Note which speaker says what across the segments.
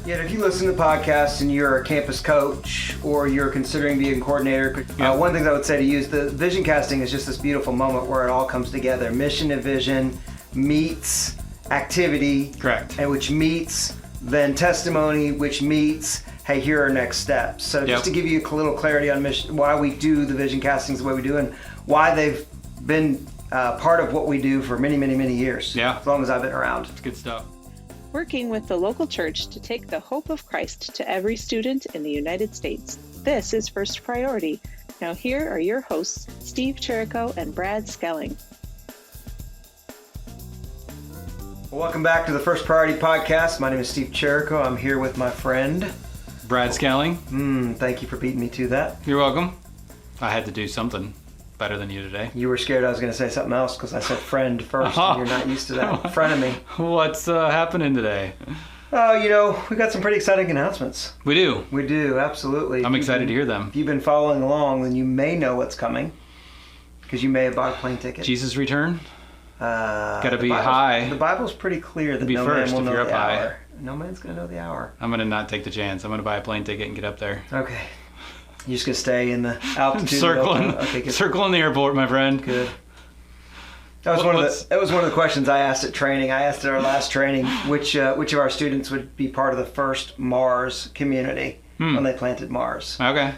Speaker 1: Yeah, if you listen to the podcast and you're a campus coach or you're considering being a coordinator, one thing I would say to you is the vision casting is just this beautiful moment where it all comes together. Mission and vision meets activity.
Speaker 2: Correct.
Speaker 1: And which meets then testimony, which meets, hey, here are next steps. So just to give you a little clarity on mission, why we do the vision castings the way we do and why they've been part of what we do for many, many, many years.
Speaker 2: Yeah.
Speaker 1: As long as I've been around.
Speaker 2: It's good stuff.
Speaker 3: Working with the local church to take the hope of Christ to every student in the United States. This is First Priority. Now here are your hosts, Steve Chirico and Brad Skelling.
Speaker 1: Well, welcome back to the First Priority Podcast. My name is Steve Chirico. I'm here with my friend
Speaker 2: Brad Skelling.
Speaker 1: Thank you for beating me to that.
Speaker 2: You're welcome. I had to do something better than you today.
Speaker 1: You were scared I was going to say something else because I said friend first. And you're not used to that. Frenemy.
Speaker 2: What's happening today?
Speaker 1: Oh, we got some pretty exciting announcements.
Speaker 2: We do.
Speaker 1: We do, absolutely.
Speaker 2: I'm excited to hear them.
Speaker 1: If you've been following along, then you may know what's coming because you may have bought a plane ticket.
Speaker 2: Jesus' return? Got to be
Speaker 1: Bible's,
Speaker 2: high.
Speaker 1: The Bible's pretty clear that
Speaker 2: be
Speaker 1: no
Speaker 2: first
Speaker 1: man will
Speaker 2: if
Speaker 1: know
Speaker 2: you're
Speaker 1: the
Speaker 2: up high.
Speaker 1: hour. No man's going to know the hour.
Speaker 2: I'm going to not take the chance. I'm going to buy a plane ticket and get up there.
Speaker 1: Okay. You're just going to stay in the altitude?
Speaker 2: Circling the airport, my friend.
Speaker 1: Good. That was one of the questions I asked at training. I asked at our last training which of our students would be part of the first Mars community when they planted Mars.
Speaker 2: Okay.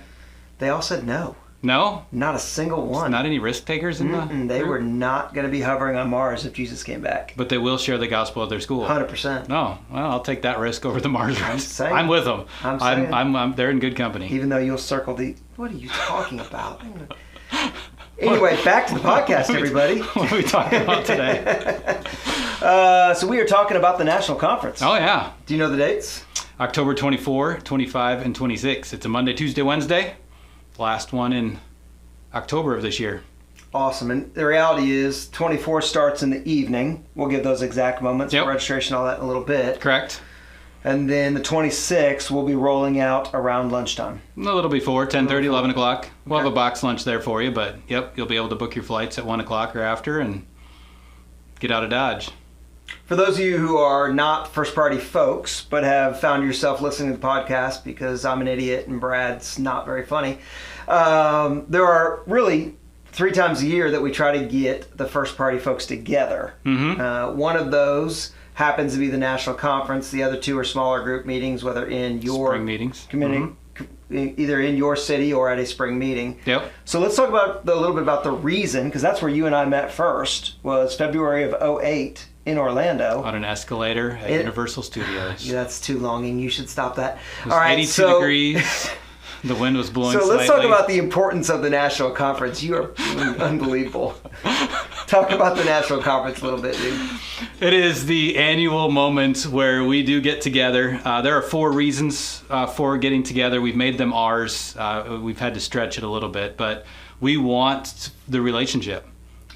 Speaker 1: They all said no.
Speaker 2: No?
Speaker 1: Not a single one.
Speaker 2: Not any risk takers in the
Speaker 1: They
Speaker 2: group?
Speaker 1: were not going to be hovering on Mars if Jesus came back.
Speaker 2: But they will share the gospel at their school.
Speaker 1: 100%.
Speaker 2: No, well, I'll take that risk over the Mars risk.
Speaker 1: saying.
Speaker 2: I'm with them.
Speaker 1: I'm saying.
Speaker 2: They're in good company.
Speaker 1: Even though you'll circle the... What are you talking about? Anyway, back to the podcast, everybody.
Speaker 2: What are we talking about today?
Speaker 1: So we are talking about the National Conference.
Speaker 2: Oh, yeah.
Speaker 1: Do you know the dates?
Speaker 2: October 24, 25, and 26. It's a Monday, Tuesday, Wednesday. Last one in October of this year.
Speaker 1: Awesome. And the reality is 24 starts in the evening. We'll give those exact moments for registration, all that in a little bit.
Speaker 2: Correct.
Speaker 1: And then the 26th will be rolling out around lunchtime.
Speaker 2: A little before, 10:30, 11 o'clock. We'll have a box lunch there for you, but you'll be able to book your flights at 1 o'clock or after and get out of Dodge.
Speaker 1: For those of you who are not First Priority folks, but have found yourself listening to the podcast because I'm an idiot and Brad's not very funny, there are really 3 times a year that we try to get the First Priority folks together. One of those happens to be the National Conference. The other 2 are smaller group meetings, whether in your
Speaker 2: spring meetings.
Speaker 1: Community, either in your city or at a spring meeting.
Speaker 2: Yep.
Speaker 1: So let's talk about a little bit about the reason, because that's where you and I met first, was February of 2008 in Orlando.
Speaker 2: On an escalator at Universal Studios.
Speaker 1: Yeah, that's too longing. You should stop that.
Speaker 2: It was 82 degrees. The wind was blowing
Speaker 1: So let's
Speaker 2: slightly.
Speaker 1: talk about the importance of the National Conference. You are unbelievable. Talk about the National Conference a little bit, dude.
Speaker 2: It is the annual moment where we do get together. There are 4 reasons for getting together. We've made them ours. We've had to stretch it a little bit, but we want the relationship.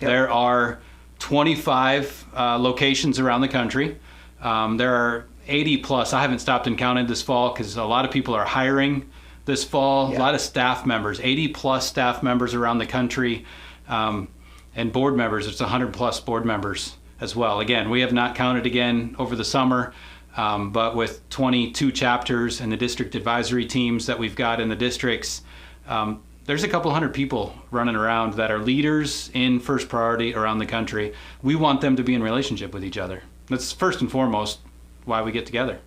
Speaker 2: Yep. There are 25 locations around the country. There are 80 plus. I haven't stopped and counted this fall because a lot of people are hiring this fall. A lot of staff members, 80 plus staff members around the country, and board members. It's 100 plus board members as well. Again, we have not counted again over the summer, but with 22 chapters and the district advisory teams that we've got in the districts, there's a couple hundred people running around that are leaders in First Priority around the country. We want them to be in relationship with each other. That's first and foremost why we get together.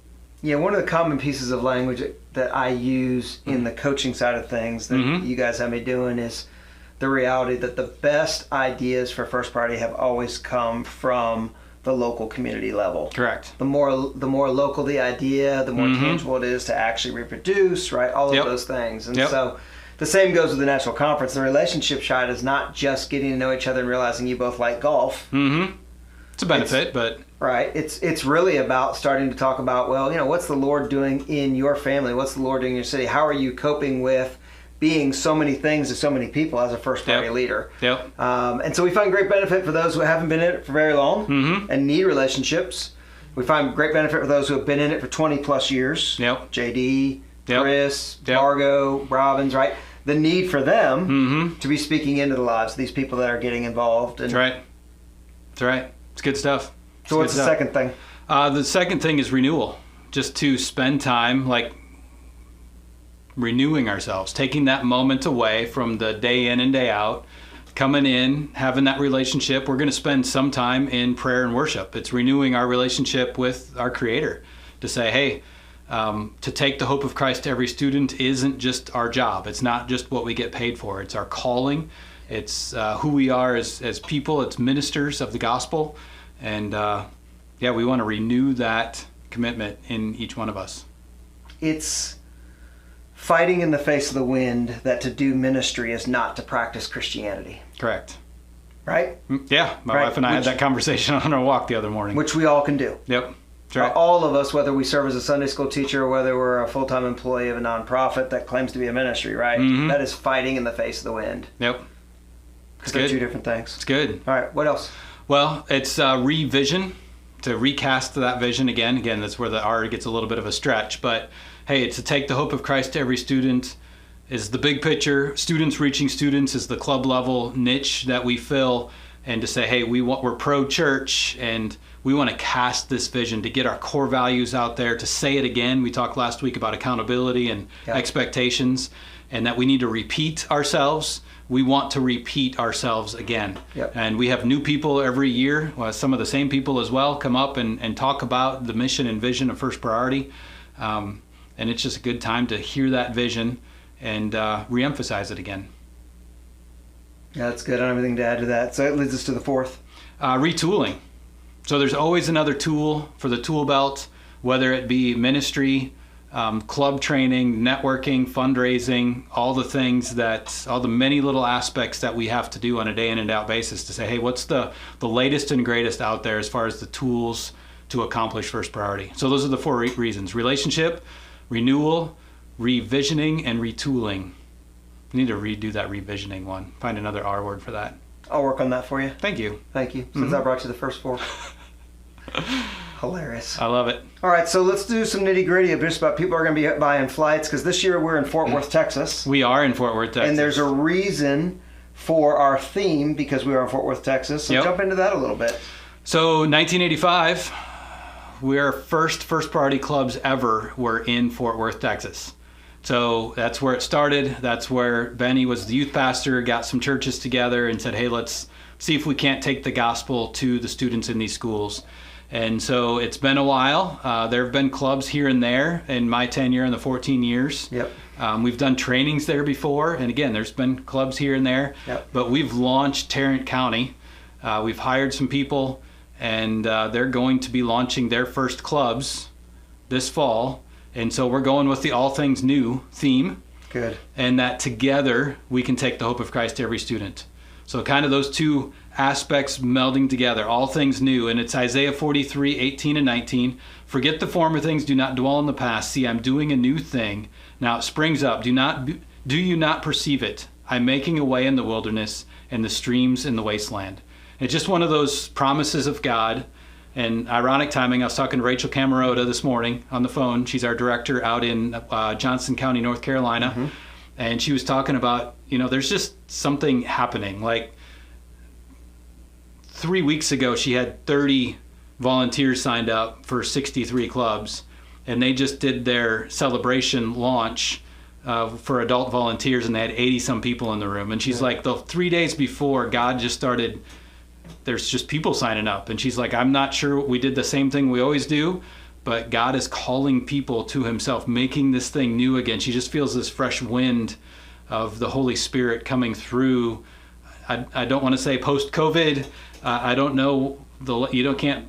Speaker 1: Yeah, one of the common pieces of language that I use in the coaching side of things that you guys have me doing is the reality that the best ideas for First Priority have always come from the local community level.
Speaker 2: Correct.
Speaker 1: The more local the idea, the more tangible it is to actually reproduce, right? All of those things. And so the same goes with the National Conference. The relationship side is not just getting to know each other and realizing you both like golf.
Speaker 2: It's a benefit, but...
Speaker 1: Right. It's really about starting to talk about, well, what's the Lord doing in your family? What's the Lord doing in your city? How are you coping with being so many things to so many people as a First Priority leader? And so we find great benefit for those who haven't been in it for very long and need relationships. We find great benefit for those who have been in it for 20 plus years. JD, Chris, Margo, Robbins, right? The need for them to be speaking into the lives of these people that are getting involved. And
Speaker 2: That's right. It's good stuff.
Speaker 1: So what's the second thing?
Speaker 2: The second thing is renewal. just to spend time like renewing ourselves, taking that moment away from the day in and day out, coming in, having that relationship. We're going to spend some time in prayer and worship. It's renewing our relationship with our Creator to say, hey, to take the hope of Christ to every student isn't just our job. It's not just what we get paid for. It's our calling. It's who we are as people. It's ministers of the gospel. And we want to renew that commitment in each one of us.
Speaker 1: It's fighting in the face of the wind that to do ministry is not to practice Christianity.
Speaker 2: Correct.
Speaker 1: Right?
Speaker 2: Yeah. My wife and I had that conversation on our walk the other morning.
Speaker 1: Which we all can do.
Speaker 2: Yep. That's right.
Speaker 1: All of us, whether we serve as a Sunday school teacher or whether we're a full-time employee of a nonprofit that claims to be a ministry, right? Mm-hmm. That is fighting in the face of the wind.
Speaker 2: Yep.
Speaker 1: Because they're two different things.
Speaker 2: It's good.
Speaker 1: All right. What else?
Speaker 2: Well, it's revision, to recast that vision again. Again, that's where the R gets a little bit of a stretch. But hey, it's to take the hope of Christ to every student is the big picture. Students reaching students is the club level niche that we fill. And to say, hey, we're pro-church and we want to cast this vision to get our core values out there, to say it again. We talked last week about accountability and expectations, and that we need to repeat ourselves. We want to repeat ourselves again.
Speaker 1: Yep.
Speaker 2: And we have new people every year, some of the same people as well, come up and talk about the mission and vision of First Priority. And it's just a good time to hear that vision and reemphasize it again.
Speaker 1: Yeah, that's good. I don't have anything to add to that. So it leads us to the fourth.
Speaker 2: Retooling. So there's always another tool for the tool belt, whether it be ministry, club training, networking, fundraising, all the many little aspects that we have to do on a day in and out basis to say, hey, what's the latest and greatest out there as far as the tools to accomplish First Priority? So those are the four reasons: relationship, renewal, revisioning, and retooling. We need to redo that revisioning one. Find another R word for that.
Speaker 1: I'll work on that for you.
Speaker 2: Thanь you.
Speaker 1: Thank you. Since I brought you the first four. Hilarious.
Speaker 2: I love it.
Speaker 1: All right, so let's do some nitty gritty just about people are going to be buying flights, because this year we're in Fort Worth, Texas.
Speaker 2: We are in Fort Worth, Texas.
Speaker 1: And there's a reason for our theme because we are in Fort Worth, Texas. So jump into that a little bit.
Speaker 2: So 1985, our first priority clubs ever were in Fort Worth, Texas. So that's where it started. That's where Benny was the youth pastor, got some churches together and said, hey, let's see if we can't take the gospel to the students in these schools. And so it's been a while. There have been clubs here and there in my tenure in the 14 years.
Speaker 1: Yep.
Speaker 2: We've done trainings there before. And again, there's been clubs here and there.
Speaker 1: Yep.
Speaker 2: But we've launched Tarrant County. We've hired some people, and they're going to be launching their first clubs this fall. And so we're going with the All Things New theme.
Speaker 1: Good. And
Speaker 2: that together we can take the hope of Christ to every student. So kind of those two aspects melding together, all things new. And it's Isaiah 43, 18 and 19. Forget the former things, do not dwell on the past. See, I'm doing a new thing. Now it springs up. Do you not perceive it? I'm making a way in the wilderness and the streams in the wasteland. It's just one of those promises of God. And ironic timing, I was talking to Rachel Camarota this morning on the phone. She's our director out in Johnson County, North Carolina. Mm-hmm. And she was talking about, there's just something happening. Like 3 weeks ago, she had 30 volunteers signed up for 63 clubs. And they just did their celebration launch for adult volunteers, and they had 80-some people in the room. And she's like, the 3 days before, God just started... There's just people signing up. And she's like, I'm not sure we did the same thing we always do, but God is calling people to himself, making this thing new again. She just feels this fresh wind of the Holy Spirit coming through. I don't want to say post-COVID. I don't know. You can't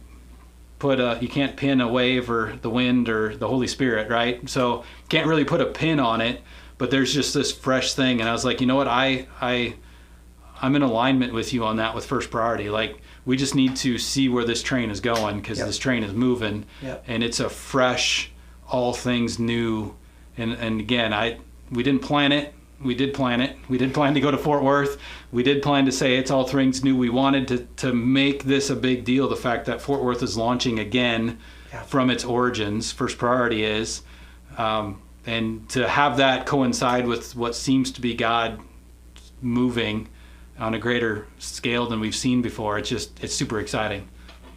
Speaker 2: pin a wave or the wind or the Holy Spirit, right? So can't really put a pin on it, but there's just this fresh thing. And I was like, you know what? I'm in alignment with you on that with First Priority. Like, we just need to see where this train is going, because this train is moving.
Speaker 1: Yep.
Speaker 2: And it's a fresh, all things new. And again, we didn't plan it. We did plan it. We did plan to go to Fort Worth. We did plan to say it's all things new. We wanted to make this a big deal, the fact that Fort Worth is launching again from its origins. First Priority is. And to have that coincide with what seems to be God moving on a greater scale than we've seen before, it's super exciting.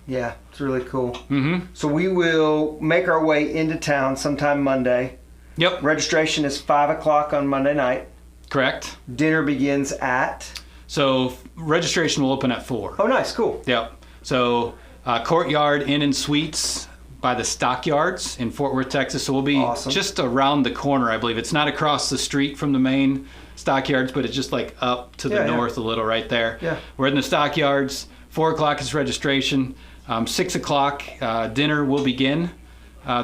Speaker 1: Yeah, it's really cool.
Speaker 2: Mm-hmm.
Speaker 1: So we will make our way into town sometime Monday.
Speaker 2: Yep.
Speaker 1: Registration is 5 o'clock on Monday night.
Speaker 2: Correct.
Speaker 1: Dinner begins at?
Speaker 2: So registration will open at 4.
Speaker 1: Oh, nice. Cool.
Speaker 2: Yep. So Courtyard Inn and Suites by the Stockyards in Fort Worth, Texas. So we'll be just around the corner, I believe. It's not across the street from the main Stockyards, but it's just like up to the north a little right there.
Speaker 1: Yeah.
Speaker 2: We're in the Stockyards. 4 o'clock is registration. 6 o'clock dinner will begin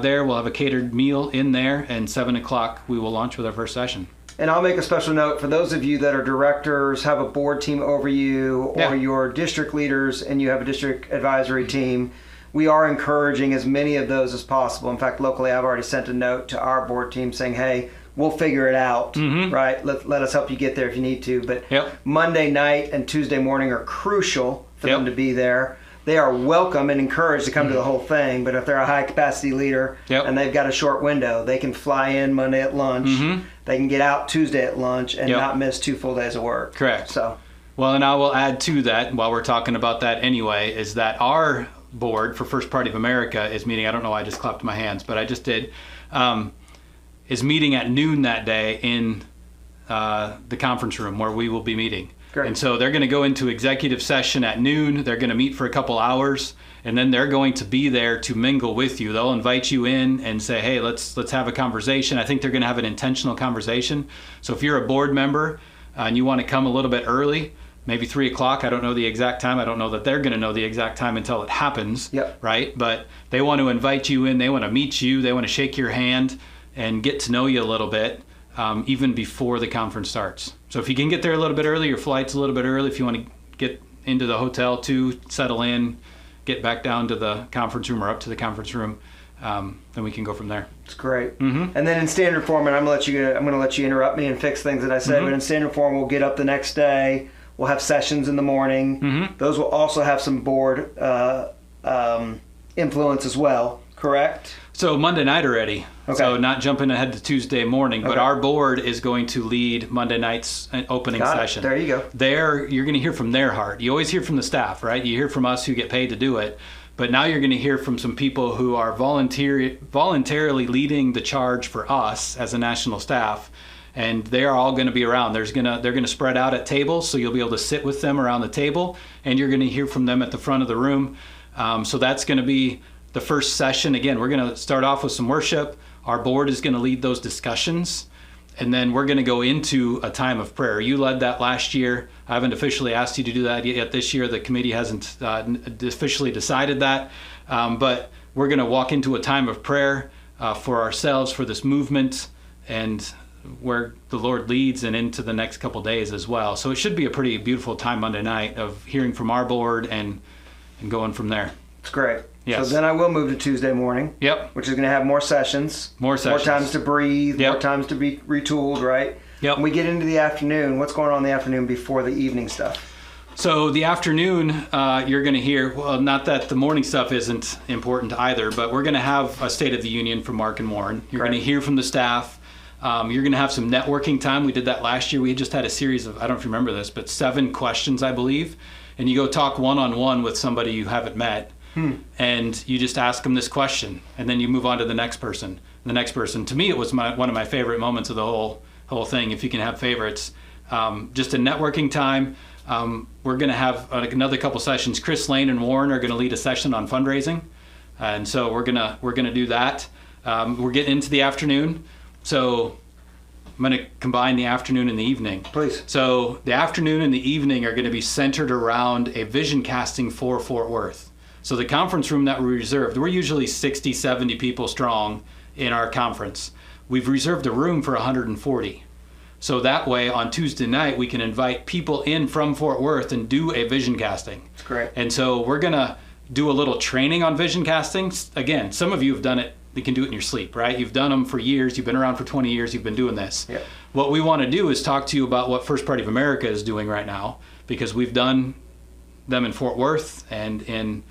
Speaker 2: there. We'll have a catered meal in there, and 7 o'clock we will launch with our first session.
Speaker 1: And I'll make a special note for those of you that are directors, have a board team over you, or your district leaders, and you have a district advisory team. We are encouraging as many of those as possible. In fact, locally, I've already sent a note to our board team saying, hey, we'll figure it out, right? Let us help you get there if you need to. But Monday night and Tuesday morning are crucial for them to be there. They are welcome and encouraged to come to the whole thing, but if they're a high capacity leader and they've got a short window, they can fly in Monday at lunch, they can get out Tuesday at lunch and not miss 2 full days of work.
Speaker 2: Correct.
Speaker 1: So,
Speaker 2: well, and I will add to that, while we're talking about that anyway, is that our board for First Party of America is meeting, I don't know why I just clapped my hands, but I just did, is meeting at noon that day in the conference room where we will be meeting.
Speaker 1: Great.
Speaker 2: And so they're going to go into executive session at noon. They're going to meet for a couple hours, and then they're going to be there to mingle with you. They'll invite you in and say, hey, let's have a conversation. I think they're going to have an intentional conversation. So if you're a board member and you want to come a little bit early, maybe 3 o'clock, I don't know the exact time. I don't know that they're going to know the exact time until it happens, right? But they want to invite you in. They want to meet you. They want to shake your hand and get to know you a little bit. Even before the conference starts. So if you can get there a little bit early, your flight's a little bit early, if you want to get into the hotel too, settle in, get back down to the conference room or up to the conference room, then we can go from there.
Speaker 1: It's great. And then in standard form, and I'm going to let you interrupt me and fix things that I said, but in standard form, we'll get up the next day, we'll have sessions in the morning. Those will also have some board influence as well, correct?
Speaker 2: So Monday night already. Okay. So not jumping ahead to Tuesday morning, but our board is going to lead Monday night's opening session.
Speaker 1: There you go.
Speaker 2: There, you're going to hear from their heart. You always hear from the staff, right? You hear from us who get paid to do it. But now you're going to hear from some people who are voluntarily leading the charge for us as a national staff. And they are all going to be around. They're going to spread out at tables, so you'll be able to sit with them around the table, and you're going to hear from them at the front of the room. So that's going to be the first session. Again, we're going to start off with some worship. Our board is going to lead those discussions, and then we're going to go into a time of prayer. You led that last year. I haven't officially asked you to do that yet this year. The committee hasn't officially decided that, but we're going to walk into a time of prayer for ourselves, for this movement, and where the Lord leads, and into the next couple days as well. So it should be a pretty beautiful time Monday night of hearing from our board and going from there.
Speaker 1: It's great.
Speaker 2: Yes.
Speaker 1: So then I will move to Tuesday morning. Which is going to have more sessions. More times to breathe. More times to be retooled, right? When we get into the afternoon, what's going on in the afternoon before the evening stuff?
Speaker 2: So the afternoon, you're going to hear, well, not that the morning stuff isn't important either, but we're going to have a State of the Union from Mark and Warren. You're going to hear from the staff. You're going to have some networking time. We did that last year. We just had a series of, I don't know if you remember this, but 7 questions, I believe. And you go talk one-on-one with somebody you haven't met. And you just ask them this question, and then you move on to the next person. The next person. To me, it was one of my favorite moments of the whole thing, if you can have favorites. Just a networking time. We're going to have another couple sessions. Chris Lane and Warren are going to lead a session on fundraising, and so we're gonna do that. We're getting into the afternoon, so I'm going to combine the afternoon and the evening.
Speaker 1: Please.
Speaker 2: So the afternoon and the evening are going to be centered around a vision casting for Fort Worth. So the conference room that we reserved, we're usually 60, 70 people strong in our conference. We've reserved a room for 140. So that way on Tuesday night, we can invite people in from Fort Worth and do a vision casting.
Speaker 1: That's great.
Speaker 2: And so we're going to do a little training on vision casting. Again, some of you have done it. You can do it in your sleep, right? You've done them for years. You've been around for 20 years. You've been doing this. What we want to do is talk to you about what First Party of America is doing right now, because we've done them in Fort Worth and in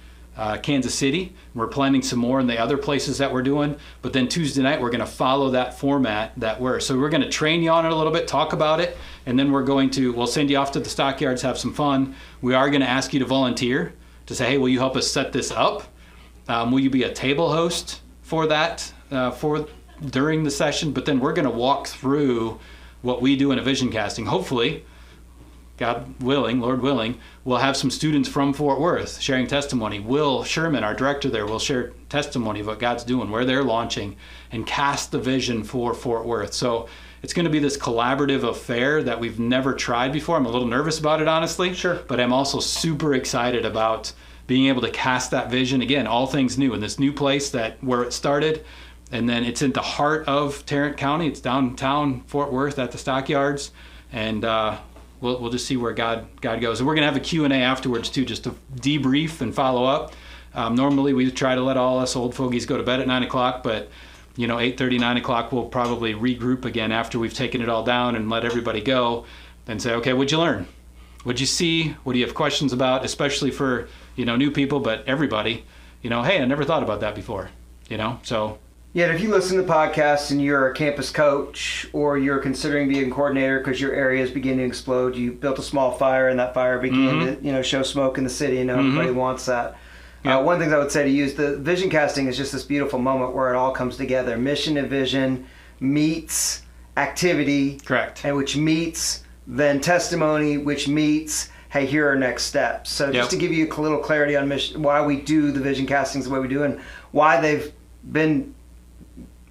Speaker 2: Kansas City. We're planning some more in the other places that we're doing, but then Tuesday night we're going to follow that format that so we're going to train you on it a little bit, talk about it, and then we'll send you off to the Stockyards, have some fun. We are going to ask you to volunteer to say, hey, will you help us set this up? Will you be a table host for that during the session? But then we're going to walk through what we do in a vision casting. Hopefully, God willing, Lord willing, we'll have some students from Fort Worth sharing testimony. Will Sherman, our director there, will share testimony of what God's doing, where they're launching, and cast the vision for Fort Worth. So it's going to be this collaborative affair that we've never tried before. I'm a little nervous about it, honestly.
Speaker 1: Sure.
Speaker 2: But I'm also super excited about being able to cast that vision. Again, all things new in this new place where it started. And then it's in the heart of Tarrant County. It's downtown Fort Worth at the Stockyards. And we'll just see where God goes. And we're going to have a Q&A afterwards too, just to debrief and follow up. Normally we try to let all us old fogies go to bed at 9 o'clock, but 8:30, 9 o'clock, we'll probably regroup again after we've taken it all down and let everybody go and say, okay, what'd you learn? What'd you see? What do you have questions about? Especially for, new people, but everybody, hey, I never thought about that before, so.
Speaker 1: Yeah, if you listen to podcasts and you're a campus coach or you're considering being a coordinator because your area is beginning to explode, you built a small fire and that fire began to show smoke in the city, and everybody wants that. Yep. One thing I would say to you is the vision casting is just this beautiful moment where it all comes together. Mission and vision meets activity.
Speaker 2: Correct.
Speaker 1: And which meets then testimony, which meets, hey, here are next steps. So just to give you a little clarity on mission, why we do the vision castings the way we do and why they've been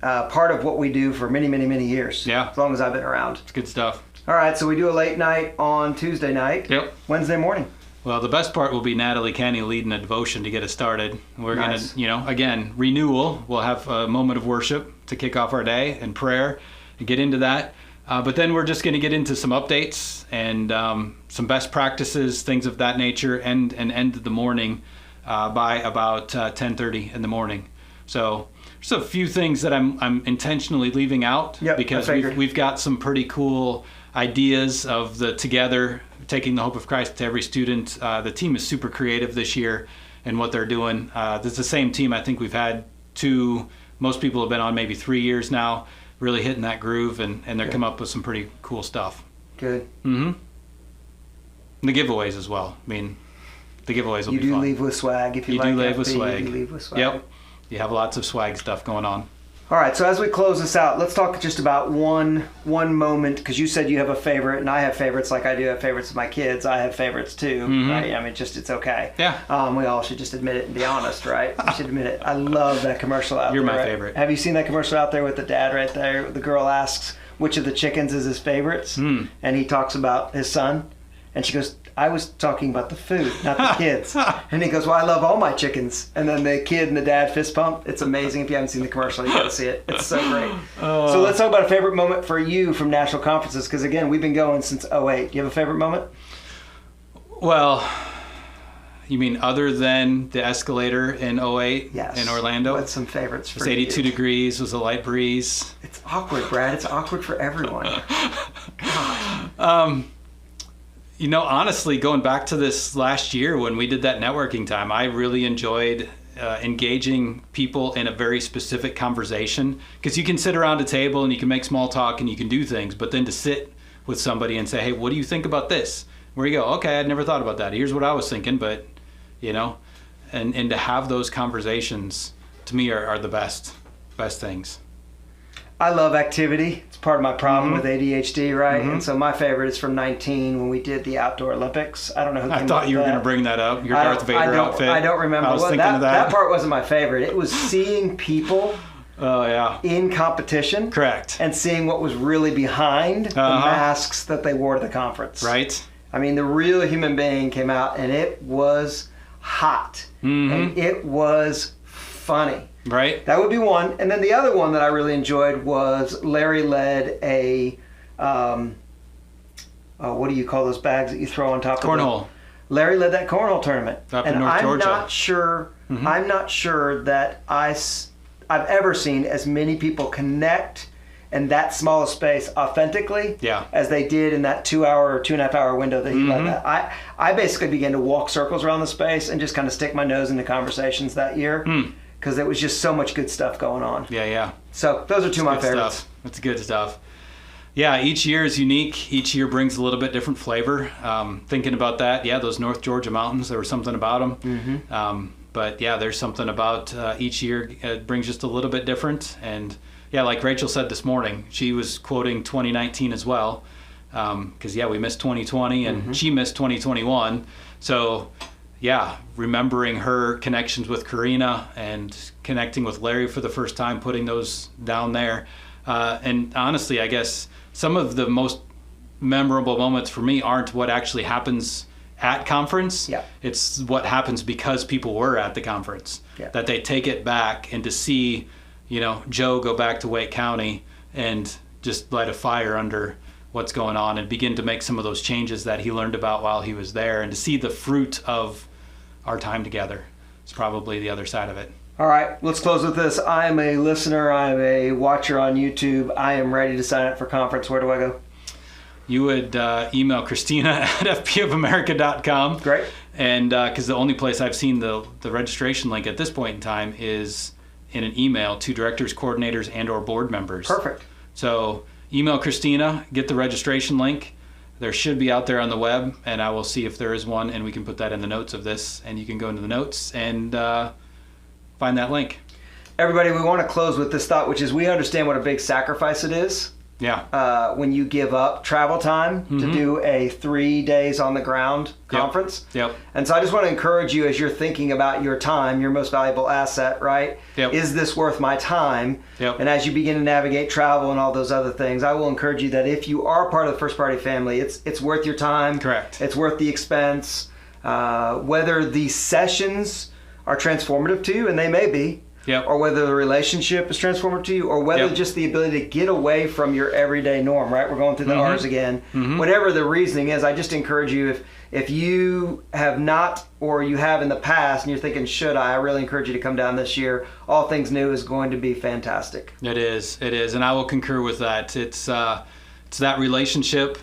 Speaker 1: part of what we do for many, many, many years.
Speaker 2: Yeah.
Speaker 1: As long as I've been around.
Speaker 2: It's good stuff.
Speaker 1: All right, so we do a late night on Tuesday night.
Speaker 2: Yep.
Speaker 1: Wednesday morning.
Speaker 2: Well, the best part will be Natalie Canny leading a devotion to get us started. We're going to, again, renewal. We'll have a moment of worship to kick off our day and prayer and get into that. But then we're just going to get into some updates and some best practices, things of that nature, and end the morning by about 10:30 in the morning. So there's a few things that I'm intentionally leaving out because we've got some pretty cool ideas of the Together, taking the hope of Christ to every student. The team is super creative this year in what they're doing. It's the same team I think we've had most people have been on maybe 3 years now, really hitting that groove, and they're coming up with some pretty cool stuff.
Speaker 1: Good.
Speaker 2: Mm-hmm. And the giveaways as well. I mean, the giveaways will be fun.
Speaker 1: You do leave with swag if you like.
Speaker 2: You do leave with swag.
Speaker 1: You leave with swag.
Speaker 2: Yep. You have lots of swag stuff going on.
Speaker 1: All right, so as we close this out, let's talk just about one moment, because you said you have a favorite, and I have favorites like I do have favorites with my kids. I have favorites too, right? I mean, it's okay.
Speaker 2: Yeah.
Speaker 1: We all should just admit it and be honest, right? We should admit it. I love that commercial out there.
Speaker 2: You're my
Speaker 1: right?
Speaker 2: favorite.
Speaker 1: Have you seen that commercial out there with the dad right there? The girl asks which of the chickens is his favorites, and he talks about his son, and she goes, I was talking about the food, not the kids. And he goes, well, I love all my chickens. And then the kid and the dad fist pump. It's amazing. If you haven't seen the commercial, you gotta see it. It's so great. So let's talk about a favorite moment for you from national conferences, because again, we've been going since 2008. Do you have a favorite moment?
Speaker 2: Well, you mean other than the escalator in 2008 in Orlando?
Speaker 1: What's some favorites for
Speaker 2: you? It's 82 degrees, was a light breeze.
Speaker 1: It's awkward, Brad. It's awkward for everyone.
Speaker 2: Honestly, going back to this last year when we did that networking time, I really enjoyed engaging people in a very specific conversation, because you can sit around a table and you can make small talk and you can do things, but then to sit with somebody and say, hey, what do you think about this? Where you go, okay, I'd never thought about that. Here's what I was thinking, but, and to have those conversations to me are the best things.
Speaker 1: I love activity. It's part of my problem with ADHD, right? And so my favorite is from 2019 when we did the Outdoor Olympics. I don't know who came up with that. I thought
Speaker 2: you were going to bring that up, your Darth Vader outfit.
Speaker 1: I don't remember.
Speaker 2: I was thinking of that.
Speaker 1: That part wasn't my favorite. It was seeing people in competition.
Speaker 2: Correct.
Speaker 1: And seeing what was really behind the masks that they wore to the conference.
Speaker 2: Right.
Speaker 1: I mean, the real human being came out, and it was hot. And it was funny.
Speaker 2: Right.
Speaker 1: That would be one. And then the other one that I really enjoyed was Larry led a, what do you call those bags that you throw on top of
Speaker 2: cornhole?
Speaker 1: Larry led that cornhole tournament.
Speaker 2: Up in North Georgia.
Speaker 1: I'm not sure that I've ever seen as many people connect in that small space authentically as they did in that 2 hour or 2.5 hour window that he led that. I basically began to walk circles around the space and just kind of stick my nose into conversations that year. Because there was just so much good stuff going on.
Speaker 2: Yeah.
Speaker 1: So those are two of my favorites.
Speaker 2: That's good stuff. Yeah, each year is unique. Each year brings a little bit different flavor. Thinking about that, those North Georgia mountains, there was something about them. Mm-hmm. But yeah, there's something about each year. It brings just a little bit different. And yeah, like Rachel said this morning, she was quoting 2019 as well. Because we missed 2020 and she missed 2021. So yeah, remembering her connections with Karina and connecting with Larry for the first time, putting those down there. And honestly, I guess some of the most memorable moments for me aren't what actually happens at conference.
Speaker 1: Yeah.
Speaker 2: It's what happens because people were at the conference. Yeah. That they take it back, and to see, Joe go back to Wake County and just light a fire under what's going on and begin to make some of those changes that he learned about while he was there, and to see the fruit of our time together is probably the other side of it.
Speaker 1: All right, let's close with this. I am a listener. I am a watcher on YouTube. I am ready to sign up for conference. Where do I go?
Speaker 2: You would email Christina at fpofamerica.com.
Speaker 1: Great.
Speaker 2: And because the only place I've seen the registration link at this point in time is in an email to directors, coordinators, and or board members.
Speaker 1: Perfect.
Speaker 2: So email Christina, get the registration link. There should be out there on the web, and I will see if there is one, and we can put that in the notes of this, and you can go into the notes and find that link.
Speaker 1: Everybody, we want to close with this thought, which is we understand what a big sacrifice it is.
Speaker 2: Yeah.
Speaker 1: When you give up travel time to do a 3 days on the ground conference.
Speaker 2: Yep.
Speaker 1: And so I just want to encourage you, as you're thinking about your time, your most valuable asset, right?
Speaker 2: Yep.
Speaker 1: Is this worth my time?
Speaker 2: Yep.
Speaker 1: And as you begin to navigate travel and all those other things, I will encourage you that if you are part of the First Priority family, it's worth your time.
Speaker 2: Correct.
Speaker 1: It's worth the expense. Whether the sessions are transformative to you, and they may be,
Speaker 2: Yep.
Speaker 1: or whether the relationship is transformative to you, or whether just the ability to get away from your everyday norm, right? We're going through the R's again. Whatever the reasoning is, I just encourage you, if you have not, or you have in the past, and you're thinking, should I really encourage you to come down this year. All Things New is going to be fantastic.
Speaker 2: It is, and I will concur with that. It's that relationship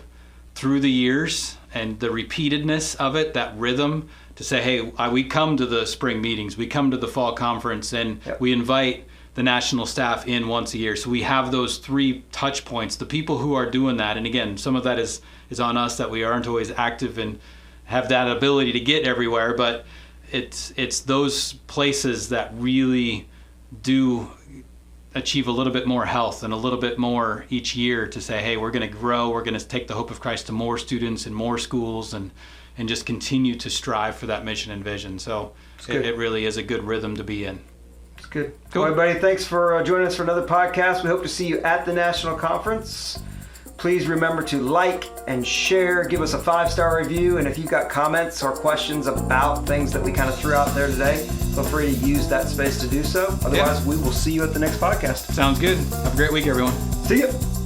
Speaker 2: through the years and the repeatedness of it, that rhythm, to say, hey, we come to the spring meetings, we come to the fall conference, and we invite the national staff in once a year. So we have those 3 touch points. The people who are doing that, and again, some of that is on us, that we aren't always active and have that ability to get everywhere, but it's those places that really do achieve a little bit more health and a little bit more each year, to say, hey, we're going to grow, we're going to take the hope of Christ to more students and more schools, and just continue to strive for that mission and vision. So it really is a good rhythm to be in.
Speaker 1: It's good.
Speaker 2: Cool.
Speaker 1: Well, everybody, thanks for joining us for another podcast. We hope to see you at the National Conference. Please remember to like and share, give us a 5-star review, and if you've got comments or questions about things that we kind of threw out there today, feel free to use that space to do so. Otherwise, we will see you at the next podcast.
Speaker 2: Sounds good. Have a great week, everyone.
Speaker 1: See you.